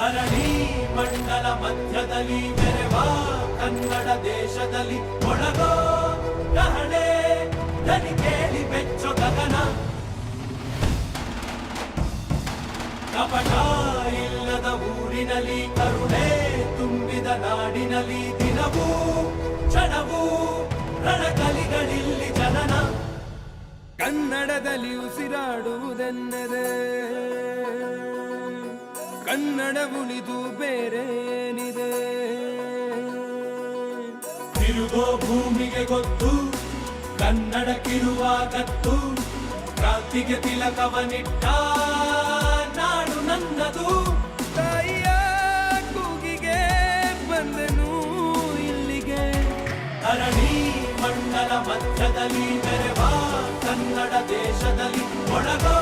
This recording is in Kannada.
ಧರಣಿ ಮಂಡಲ ಮಧ್ಯದಲ್ಲಿ ಮೆರೆವ ಕನ್ನಡ ದೇಶದಲ್ಲಿ ಒಳಗೋ ಕಹಳೆ ದನಿ ಕೇಳಿ ಬೆಚ್ಚೋ ಗಗನ. ಕಪಟ ಇಲ್ಲದ ಊರಿನಲ್ಲಿ ಕರುಣೆ ತುಂಬಿದ ನಾಡಿನಲ್ಲಿ ದಿನವೂ ಕ್ಷಣವೂ ರಣಕಲಿಗಳಿಲ್ಲಿ ಜನನ. ಕನ್ನಡದಲ್ಲಿ ಉಸಿರಾಡುವುದೆನ್ನದೆ ಕನ್ನಡ ಉಳಿದು ಬೇರೇನಿದೆ. ತಿರುಗೋ ಭೂಮಿಗೆ ಗೊತ್ತು ಕನ್ನಡಕ್ಕಿರುವ ಗತ್ತು. ಕ್ರಾಂತಿಗೆ ತಿಲಕವನಿಟ್ಟ ನಾಡು ನನ್ನದು. ತಾಯಿಯ ಕೂಗಿಗೆ ಬಂದೆನು ಇಲ್ಲಿಗೆ. ಧರಣಿ ಮಂಡಲ ಮಧ್ಯದಲ್ಲಿ ಮೆರೆವ ಕನ್ನಡ ದೇಶದಲ್ಲಿ ಒಳಗೋ